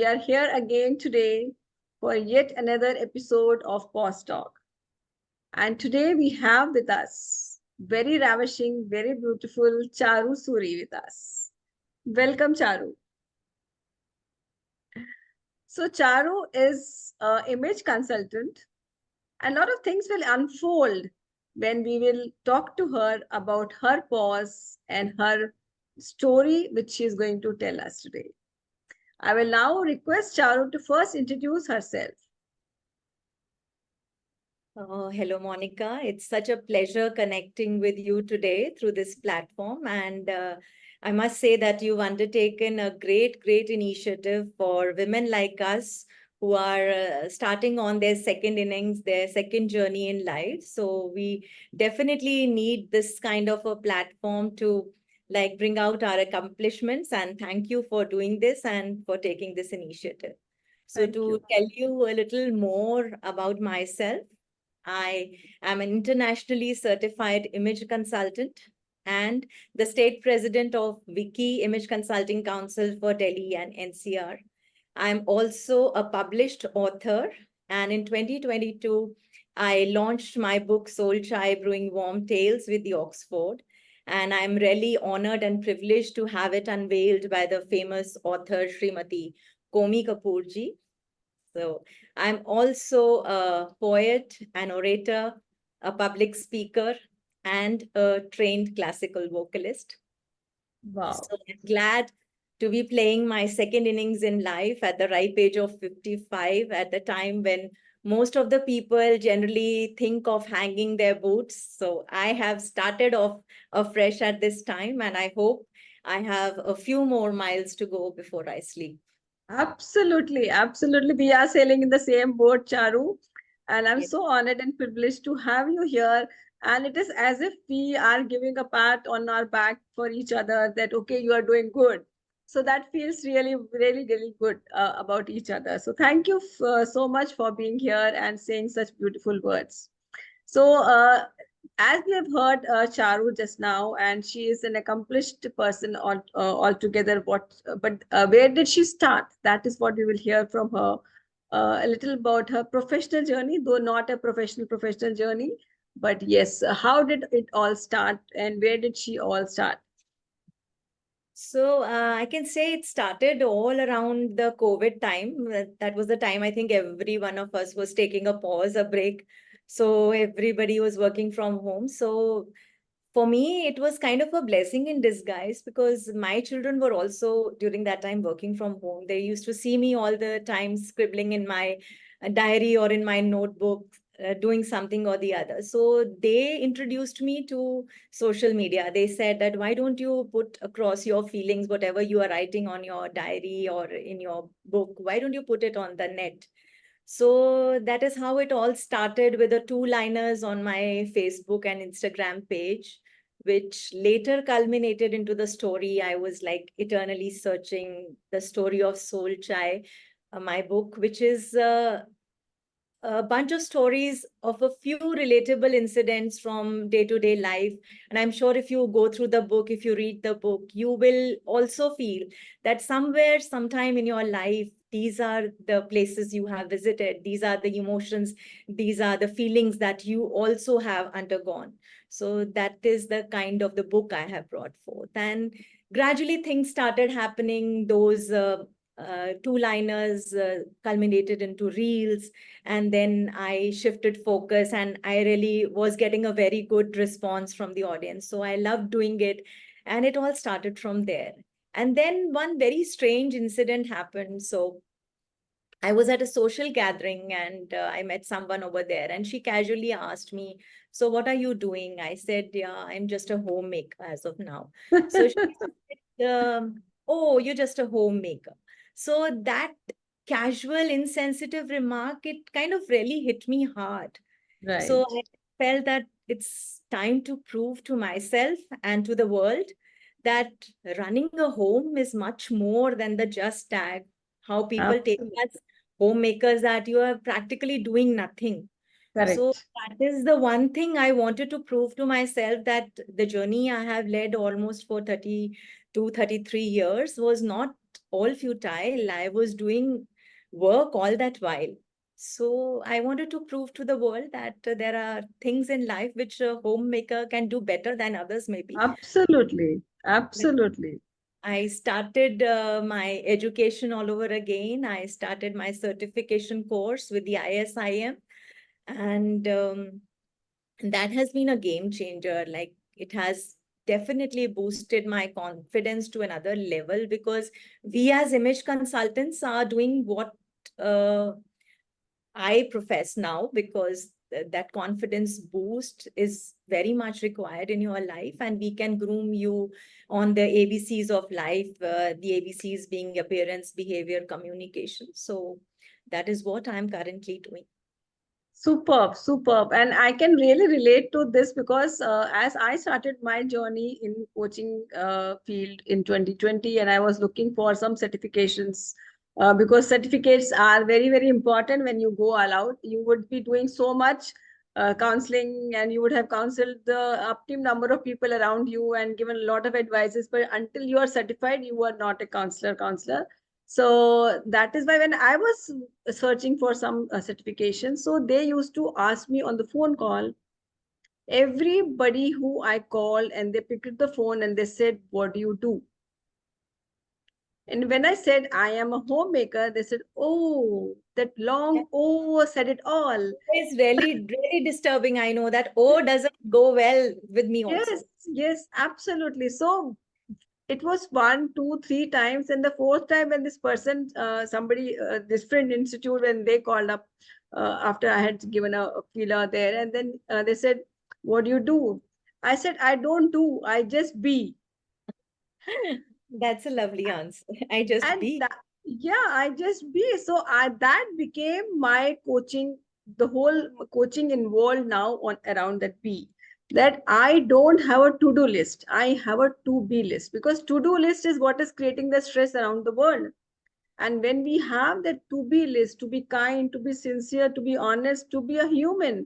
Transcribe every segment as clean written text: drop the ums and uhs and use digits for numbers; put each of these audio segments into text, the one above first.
are here again today for yet another episode of Pause Talk. And today we have with us very ravishing, very beautiful Charu Suri with us. Welcome, Charu. So Charu is an image consultant. A lot of things will unfold when we will talk to her about her pause and her story, which she is going to tell us today. I will now request Charu to first introduce herself. Oh, hello, Monica. It's such a pleasure connecting with you today through this platform. And I must say that you've undertaken a great initiative for women like us who are starting on their second innings, their second journey in life. So we definitely need this kind of a platform to bring out our accomplishments. And thank you for doing this and for taking this initiative. So Thank to you. tell you a little more about myself, I am an internationally certified image consultant and the State President of WICCI Image Consulting Council for Delhi and NCR. I'm also a published author, and in 2022, I launched my book, Soul Chai Brewing Warm Tales with the Oxford. And I'm really honored and privileged to have it unveiled by the famous author, Srimati Komi Kapoorji. So I'm also a poet, an orator, a public speaker, and a trained classical vocalist. Wow. So I'm glad to be playing my second innings in life at the ripe age of 55, at the time when most of the people generally think of hanging their boots. So I have started off afresh at this time, and I hope I have a few more miles to go before I sleep. Absolutely. We are sailing in the same boat, Charu. And I'm Yes. so honored and privileged to have you here. And it is as if we are giving a pat on our back for each other that, okay, you are doing good. So that feels really good about each other. So thank you so much for being here and saying such beautiful words. So, as we have heard Charu just now, and she is an accomplished person altogether. But where did she start? That is what we will hear from her. A little about her professional journey, though not a professional journey. But yes, how did it all start, and where did she all start? So I can say it started all around the COVID time. That was the time I think every one of us was taking a pause, a break. So everybody was working from home. So for me, it was kind of a blessing in disguise because my children were also during that time working from home. They used to see me all the time scribbling in my diary or in my notebook, doing something or the other. So they introduced me to social media. They said that, why don't you put across your feelings, whatever you are writing on your diary or in your book, why don't you put it on the net? So that is how it all started, with the two-liners on my Facebook and Instagram page, which later culminated into the story. I was like eternally searching, the story of Soul Chai, my book, which is a bunch of stories of a few relatable incidents from day-to-day life. And I'm sure if you go through the book, if you read the book, you will also feel that somewhere, sometime in your life, these are the places you have visited. These are the emotions. These are the feelings that you also have undergone. So that is the kind of the book I have brought forth. And gradually things started happening. Those two-liners culminated into reels, and then I shifted focus, and I really was getting a very good response from the audience. So I loved doing it, and it all started from there. And then one very strange incident happened. So I was at a social gathering, and I met someone over there, and she casually asked me, so what are you doing? I said, yeah, I'm just a homemaker as of now. So she said, oh, you're just a homemaker. So that casual, insensitive remark, it kind of really hit me hard. So Right. I felt that it's time to prove to myself and to the world that running a home is much more than the just tag. How people take Absolutely. us homemakers, that you are practically doing nothing. So Correct. that is the one thing I wanted to prove to myself, that the journey I have led almost for 32, 33 years was not all futile. I was doing work all that while. So I wanted to prove to the world that there are things in life which a homemaker can do better than others maybe. Absolutely. Absolutely. I started my education all over again. I started my certification course with the ISIM, and that has been a game changer. Like, it has definitely boosted my confidence to another level, because we as image consultants are doing what uh, I profess now, because that confidence boost is very much required in your life, and we can groom you on the ABCs of life, the ABCs being appearance, behavior, communication. So that is what I'm currently doing. Superb, superb. And I can really relate to this because as I started my journey in coaching field in 2020, and I was looking for some certifications because certificates are very, very important when you go all out. You would be doing so much counseling, and you would have counseled the optimum number of people around you and given a lot of advices. But until you are certified, you are not a counselor. So that is why when I was searching for some certification, so they used to ask me on the phone call, everybody who I called, and they picked up the phone and they said, what do you do? And when I said I am a homemaker, they said, oh, that long oh said it all. It's really, really disturbing. I know that O doesn't go well with me Yes, also. yes, absolutely. So it was one, two, three times, and the fourth time when this person, somebody, this friend institute, when they called up after I had given a feeler there, and then they said, "What do you do?" I said, "I don't do. I just be." That's a lovely answer. I just And be. that, yeah, I just be. So that became my coaching. The whole coaching involved now on around that be. That I don't have a to-do list. I have a to-be list, because to-do list is what is creating the stress around the world. And when we have that to-be list, to be kind, to be sincere, to be honest, to be a human,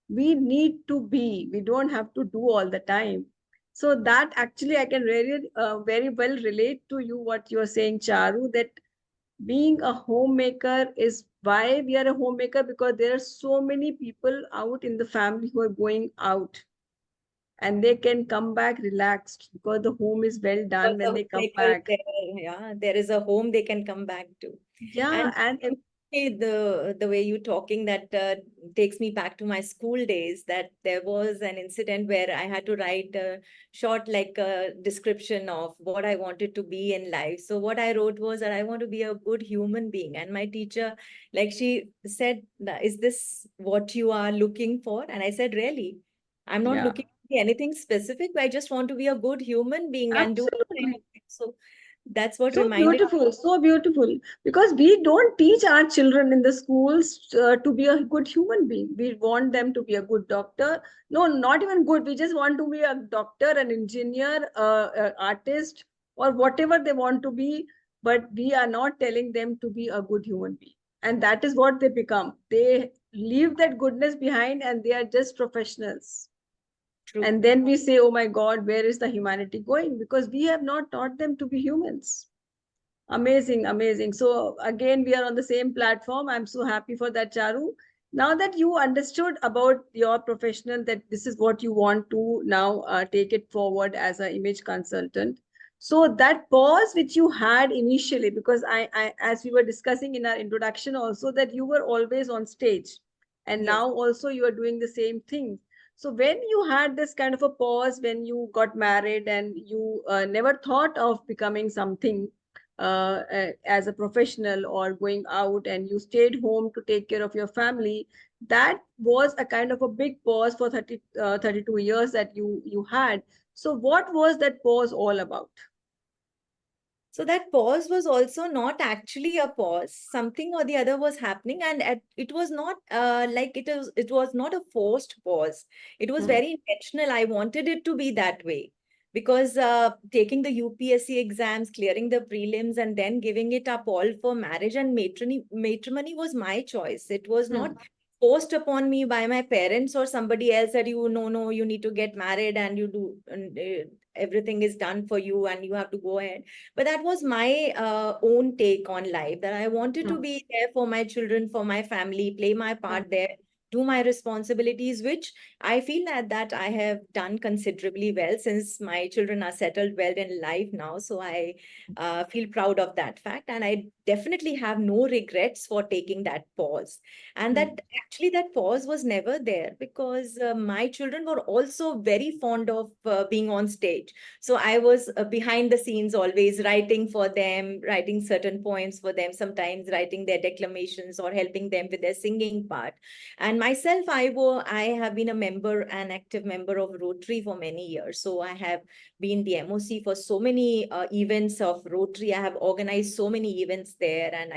we need to be. We don't have to do all the time. So that actually I can really very well relate to you what you are saying, Charu, that being a homemaker is why we are a homemaker, because there are so many people out in the family who are going out, and they can come back relaxed because the home is well Because done when the they come homemaker is back. there. Yeah, there is a home they can come back to. Yeah, And and the way you talking, that takes me back to my school days, that there was an incident where I had to write a short, like a description of what I wanted to be in life. So what I wrote was that I want to be a good human being. And my teacher, like, she said, is this what you are looking for? And I said, really? I'm not yeah. looking for anything specific. I just want to be a good human being and do what I Absolutely. want. So that's what So reminded. beautiful, so beautiful. Because we don't teach our children in the schools to be a good human being. We want them to be a good doctor. No, not even good. We just want to be a doctor, an engineer, artist, or whatever they want to be. But we are not telling them to be a good human being. And that is what they become. They leave that goodness behind, and they are just professionals. True. And then we say, oh my God, where is the humanity going? Because we have not taught them to be humans. Amazing, amazing. So again, we are on the same platform. I'm so happy for that, Charu. Now that you understood about your professional, that this is what you want to now take it forward as an image consultant. So that pause which you had initially, because as we were discussing in our introduction also, that you were always on stage, and Yes. now also you are doing the same thing. So when you had this kind of a pause, when you got married and you never thought of becoming something as a professional or going out, and you stayed home to take care of your family, that was a kind of a big pause for 32 years that you had. So what was that pause all about? So that pause was also not actually a pause. Something or the other was happening, and it was not like it was not a forced pause. It was Hmm. very intentional. I wanted it to be that way, because taking the UPSC exams, clearing the prelims, and then giving it up all for marriage and matrimony was my choice. It was not Hmm. forced upon me by my parents or somebody else that, you no, no, you need to get married and you do. And, everything is done for you and you have to go ahead. But that was my own take on life, that I wanted to be there for my children, for my family, play my part there, do my responsibilities, which I feel that I have done considerably well, since my children are settled well in life now. So I feel proud of that fact. And I definitely have no regrets for taking that pause. And that actually that pause was never there, because my children were also very fond of being on stage. So I was behind the scenes, always writing for them, writing certain poems for them, sometimes writing their declamations or helping them with their singing part. And myself, I have been a member, an active member of Rotary for many years. So I have been the MOC for so many events of Rotary. I have organized so many events there, and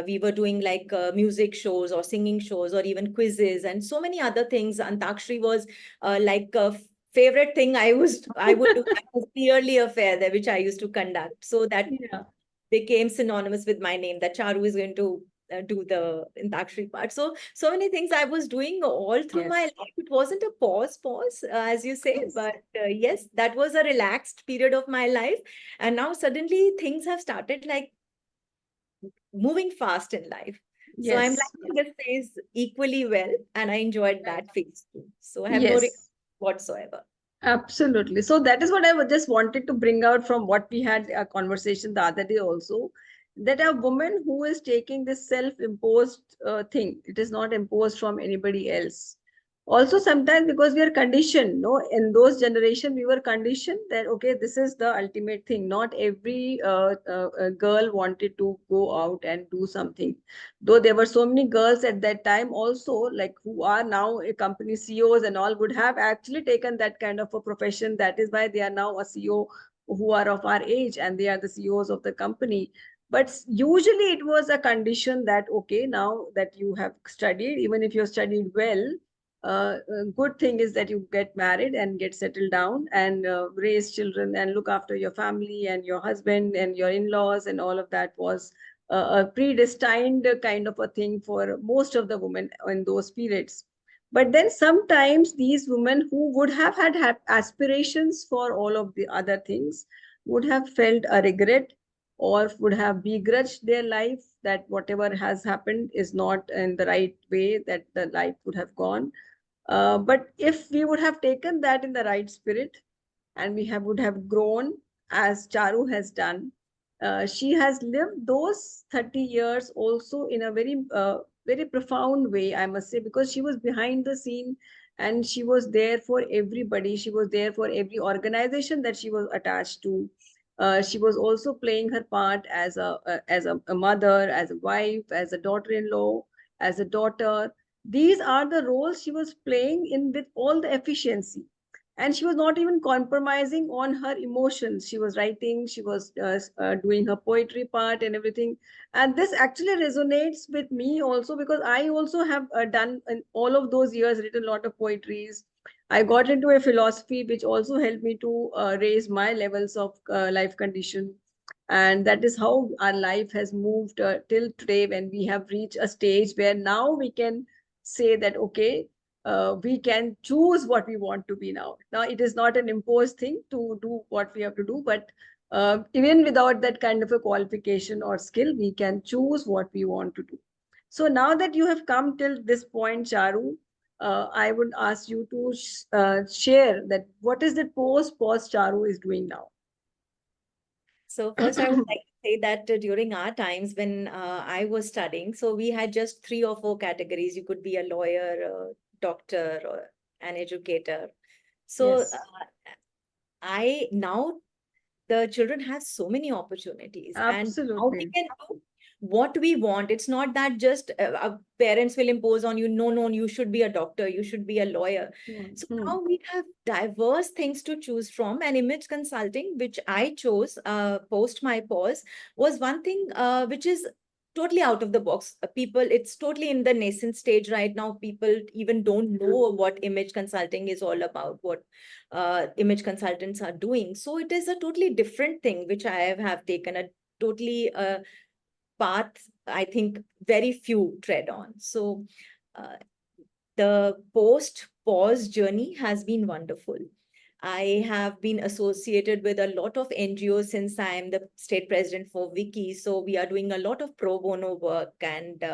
we were doing like music shows or singing shows or even quizzes and so many other things. Antakshari was like a favorite thing I would do. That was the yearly affair there, which I used to conduct. So that Yeah. became synonymous with my name, that Charu is going to do the Antakshari part. So many things I was doing all through my Yes. life. It wasn't a pause, as you say, Yes. but yes, that was a relaxed period of my life. And now suddenly things have started like moving fast in life. So I'm Yes. liking this phase equally well, and I enjoyed that phase too. So I have no regret Yes. whatsoever. Absolutely. So that is what I just wanted to bring out from what we had a conversation the other day also, that a woman who is taking this self-imposed thing, it is not imposed from anybody else. Also, sometimes because we are conditioned, no, in those generation we were conditioned that okay, this is the ultimate thing. Not every girl wanted to go out and do something, though there were so many girls at that time also, like who are now a company CEOs and all, would have actually taken that kind of a profession. That is why they are now a CEO, who are of our age, and they are the CEOs of the company. But usually it was a condition that okay, now that you have studied, even if you studied well, a good thing is that you get married and get settled down and raise children and look after your family and your husband and your in-laws, and all of that was a predestined kind of a thing for most of the women in those periods. But then sometimes these women who would have had aspirations for all of the other things would have felt a regret or would have begrudged their life, that whatever has happened is not in the right way that the life would have gone. But if we would have taken that in the right spirit, and we would have grown as Charu has done, she has lived those 30 years also in a very profound way, I must say, because she was behind the scene and she was there for everybody. She was there for every organization that she was attached to. She was also playing her part as a mother, as a wife, as a daughter-in-law, as a daughter. These are the roles she was playing in with all the efficiency, and she was not even compromising on her emotions. She was writing, she was doing her poetry part and everything. And this actually resonates with me also, because I also have done in all of those years, written a lot of poetries. I got into a philosophy which also helped me to raise my levels of life condition. And that is how our life has moved till today, when we have reached a stage where now we can say that okay, we can choose what we want to be now. Now it is not an imposed thing to do what we have to do, but even without that kind of a qualification or skill, we can choose what we want to do. So now that you have come till this point, Charu, I would ask you to share that what is the post Charu is doing now. So first, I would like to say that during our times when I was studying, so we had just 3 or 4 categories. You could be a lawyer, a doctor, or an educator. So Yes, I now the children have so many opportunities, and now we absolutely. can do what we want. It's not that just our parents will impose on you, no, no, you should be a doctor, you should be a lawyer. Hmm. So Hmm. now we have diverse things to choose from, and image consulting, which I chose post my pause, was one thing which is totally out of the box. People, it's totally in the nascent stage right now. People even don't know what image consulting is all about, what image consultants are doing. So it is a totally different thing, which I have taken a totally path, I think very few tread on. So uh, the post pause journey has been wonderful. I have been associated with a lot of NGOs since I am the state president for WICCI. So we are doing a lot of pro bono work, and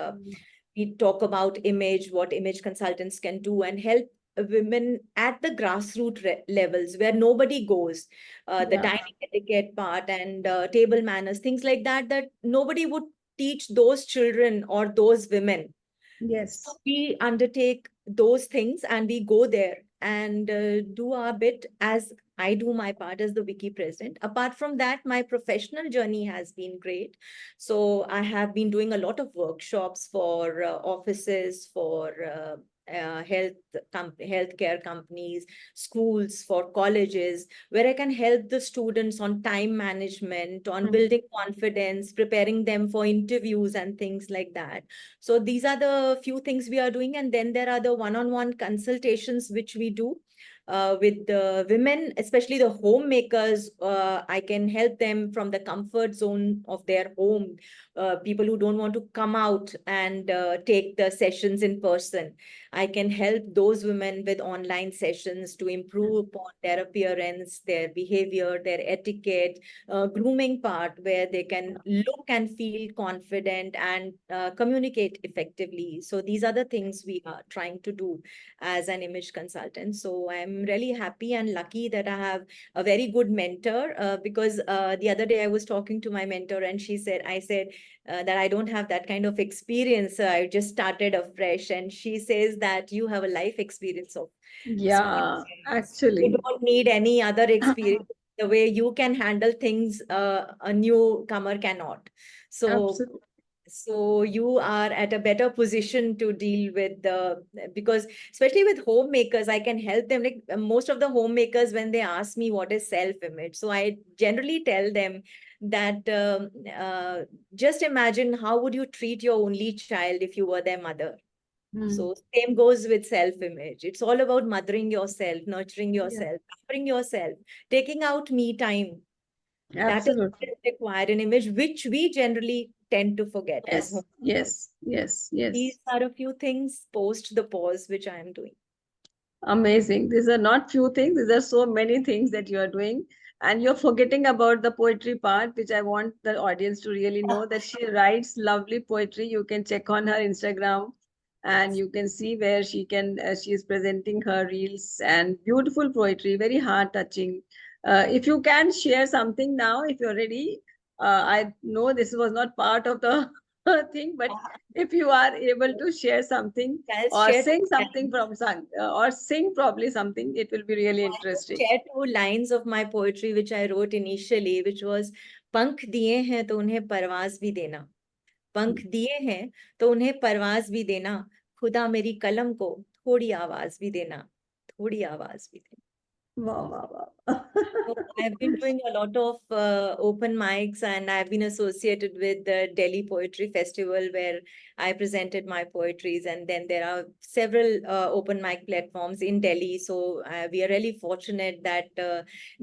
we talk about image, what image consultants can do, and help women at the grassroots levels where nobody goes. The Yeah. dining etiquette part and table manners, things like that, that nobody would teach those children or those women. So Yes. we undertake those things and we go there and do our bit, as I do my part as the WICCI president. Apart from that, my professional journey has been great. So I have been doing a lot of workshops for offices, for healthcare companies, schools, for colleges, where I can help the students on time management, on Mm. building confidence, preparing them for interviews and things like that. So these are the few things we are doing. And then there are the one-on-one consultations which we do with the women, especially the homemakers. I can help them from the comfort zone of their home. People who don't want to come out and take the sessions in person. I can help those women with online sessions to improve upon their appearance, their behavior, their etiquette, grooming part, where they can look and feel confident and communicate effectively. So these are the things we are trying to do as an image consultant. So I'm really happy and lucky that I have a very good mentor, because the other day I was talking to my mentor and I said that I don't have that kind of experience. I just started afresh. And she says that you have a life experience of so many Yeah, years. You actually. don't need any other experience. The way you can handle things, a newcomer cannot. So Absolutely. so you are at a better position to deal with the, because especially with homemakers, I can help them. Like most of the homemakers, when they ask me what is self-image, so I generally tell them that just imagine how would you treat your only child if you were their mother. Mm. So same goes with self-image. It's all about mothering yourself, nurturing Yeah, yourself, pampering yourself, taking out me time. That is what absolutely. is required in image, which we generally tend to forget as home. Yes, yes, yes, These yes. are a few things post the pause which I am doing. Amazing. These are not few things, these are so many things that you are doing. And you're forgetting about the poetry part, which I want the audience to really know that she writes lovely poetry. You can check on her Instagram and you can see where she is presenting her reels and beautiful poetry, very heart touching. If you can share something now, if you're ready, I know this was not part of the thing, but if you are able to share something I'll or share sing two something lines. from sung or sing probably something, it will be really I'll interesting. share two lines of my poetry which I wrote initially, which was पंख दिए हैं तो उन्हें परवाज भी देना, पंख दिए हैं तो उन्हें परवाज भी देना, खुदा मेरी कलम को थोड़ी आवाज भी देना, थोड़ी आवाज भी देना. Wow, wow, wow. So I've been doing a lot of open mics, and I've been associated with the Delhi Poetry Festival where I presented my poetries. And then there are several open mic platforms in Delhi. So we are really fortunate that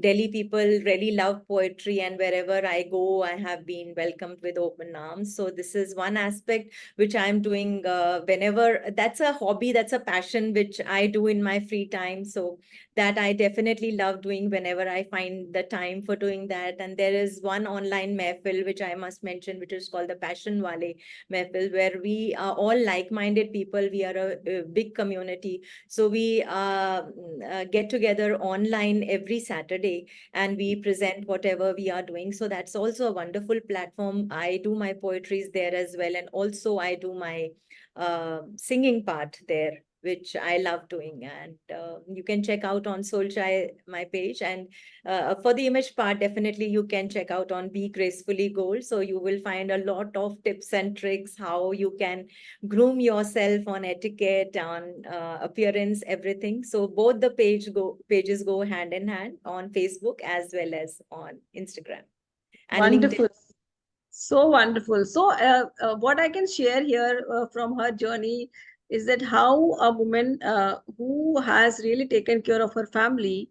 Delhi people really love poetry, and wherever I go, I have been welcomed with open arms. So this is one aspect which I'm doing whenever. That's a hobby, that's a passion which I do in my free time. So that I definitely love doing whenever I find the time for doing that. And there is one online mehfil which I must mention, which is called the Passion Wale mehfil, where we are all like-minded people. We are a big community. So we get together online every Saturday and we present whatever we are doing. So that's also a wonderful platform. I do my poetries there as well. And also I do my singing part there, which I love doing. And you can check out on Soulchai, my page. And for the image part, definitely you can check out on Be Gracefully Gold. So you will find a lot of tips and tricks, how you can groom yourself on etiquette, on appearance, everything. So both the pages go hand in hand on Facebook as well as on Instagram and LinkedIn. Wonderful. So wonderful. So, what I can share here from her journey is that how a woman who has really taken care of her family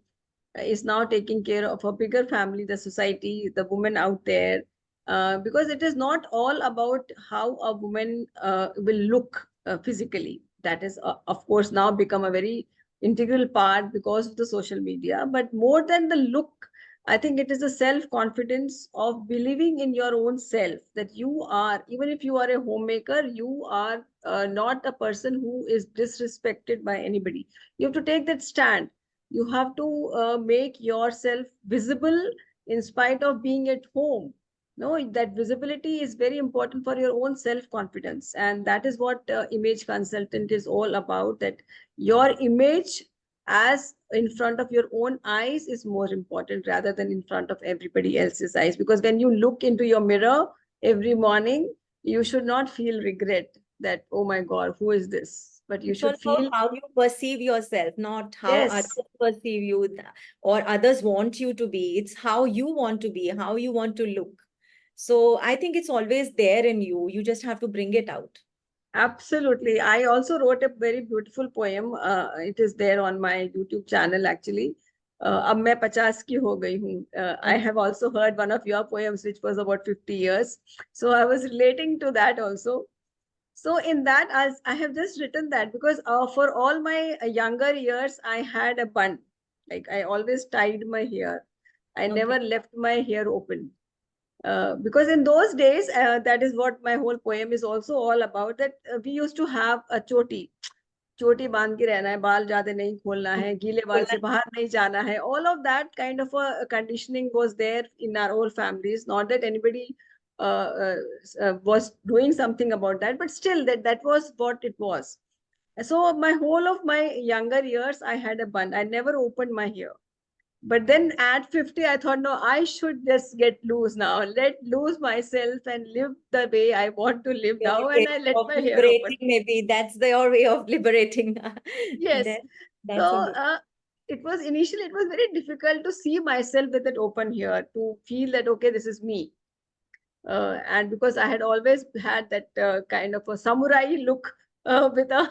is now taking care of a bigger family, the society, the women out there. Because it is not all about how a woman will look physically. That is, of course, now become a very integral part because of the social media. But more than the look, I think it is the self-confidence of believing in your own self, that you are, even if you are a homemaker, you are not a person who is disrespected by anybody. You have to take that stand. You have to make yourself visible in spite of being at home. No, that visibility is very important for your own self-confidence. And that is what image consultant is all about, that your image as in front of your own eyes is more important rather than in front of everybody else's eyes. Because when you look into your mirror every morning, you should not feel regret that, oh my God, who is this? But you It's all should about feel, how you perceive yourself, not how others yes, perceive you or others want you to be. It's how you want to be, how you want to look. So I think it's always there in you. You just have to bring it out. absolutely. I also wrote a very beautiful poem. It is there on my YouTube channel actually. अब मैं 50 की हो गई हूँ. I have also heard one of your poems, which was about 50 years. So I was relating to that also. So in that, as I have just written that because for all my younger years, I had a bun. Like I always tied my hair. I Okay. never left my hair open. Because in those days, that is what my whole poem is also all about, that we used to have a choti. चोटी बांध के रहना है, बाल ज्यादा नहीं खोलना है, गीले बाल से बाहर नहीं जाना है. All of that kind of a conditioning was there in our old families. Not that anybody was doing something about that, but still that was what it was. So my whole of my younger years, I had a bun. I never opened my hair. But then at 50, I thought, no, I should just get loose now, let loose myself and live the way I want to live Your now. And way I let of my hair open. liberating, maybe that's your way of liberating. Yes. Then that's a So good. it was initially, it was very difficult to see myself with it open here, to feel that, okay, this is me. And because I had always had that kind of a samurai look with a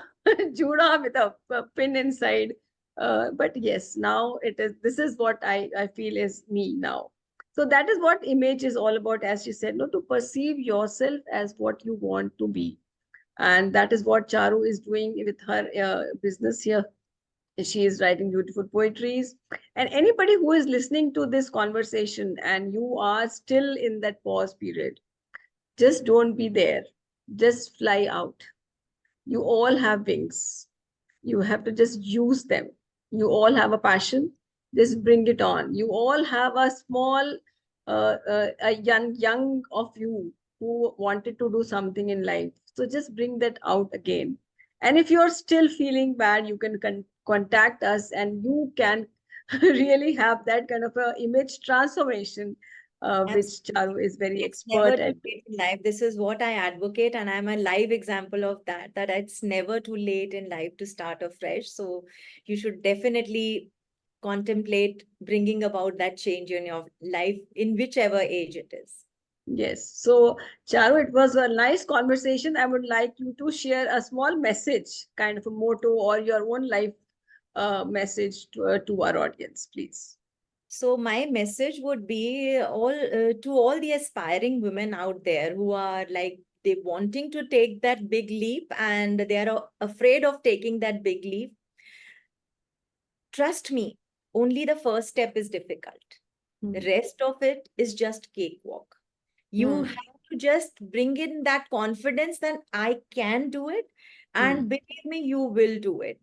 juda with a pin inside. But yes, now it is, this is what I feel is me now. So that is what image is all about, as she said, no, to perceive yourself as what you want to be. And that is what Charu is doing with her business here. She is writing beautiful poetries. And anybody who is listening to this conversation and you are still in that pause period, just don't be there. Just fly out. You all have wings. You have to just use them. You all have a passion. Just bring it on. You all have a small, a young of you who wanted to do something in life. So just bring that out again. And if you're still feeling bad, you can contact us, and you can really have that kind of a image transformation, which Absolutely. Charu is very It's never expert too at. late in life. This is what I advocate, and I'm a live example of that, that it's never too late in life to start afresh. So you should definitely contemplate bringing about that change in your life in whichever age it is. Yes. So, Charu, it was a nice conversation. I would like you to share a small message, kind of a motto or your own life message to our audience, please. So my message would be all to all the aspiring women out there who are like they wanting to take that big leap and they are afraid of taking that big leap. Trust me, only the first step is difficult. The Hmm. rest of it is just cakewalk. You Hmm. have to just bring in that confidence that I can do it, Hmm. and believe me, you will do it.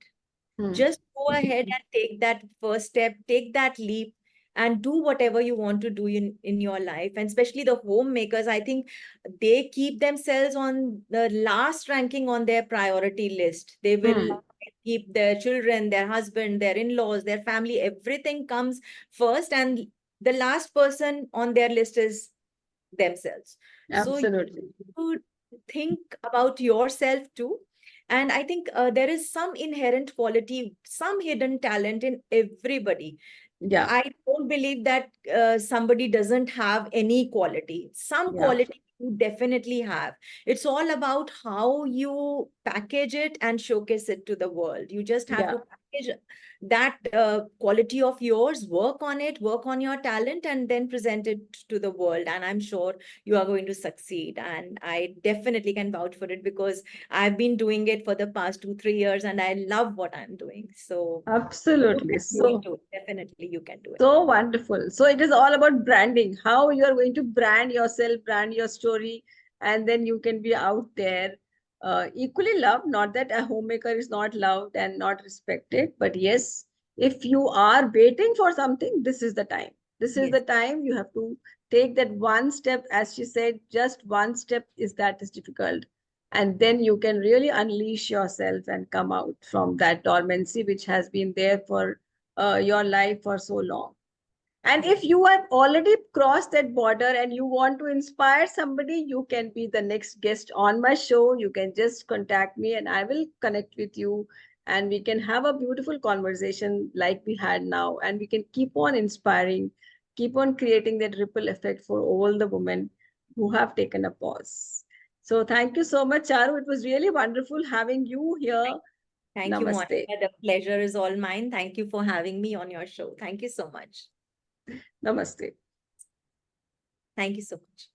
Hmm. Just go ahead and take that first step, take that leap, and do whatever you want to do in your life. And especially the homemakers, I think they keep themselves on the last ranking on their priority list. They Hmm. will keep their children, their husband, their in-laws, their family, everything comes first, and the last person on their list is themselves. So Absolutely. you think about yourself too. And I think there is some inherent quality, some hidden talent in everybody. Yeah. I don't believe that somebody doesn't have any quality. Some Yeah. quality you definitely have. It's all about how you package it and showcase it to the world. You just have Yeah. to that quality of yours, work on it, work on your talent, and then present it to the world. And I'm sure you are going to succeed. And I definitely can vouch for it because I've been doing it for the past 2-3 years and I love what I'm doing. So you Absolutely. can So do it. Definitely you can do it. so wonderful. So it is all about branding, how you are going to brand yourself, brand your story, and then you can be out there equally loved. Not that a homemaker is not loved and not respected, but yes, if you are waiting for something, this is the time. This is the Yes. time you have to take that one step. As she said, just one step is difficult. And then you can really unleash yourself and come out from that dormancy which has been there for your life for so long. And Yes. if you have already crossed that border and you want to inspire somebody, you can be the next guest on my show. You can just contact me and I will connect with you. And we can have a beautiful conversation like we had now. And we can keep on inspiring, keep on creating that ripple effect for all the women who have taken a pause. So thank you so much, Charu. It was really wonderful having you here. Thank you, Monica. Namaste. The pleasure is all mine. Thank you for having me on your show. Thank you so much. Namaste. Thank you so much.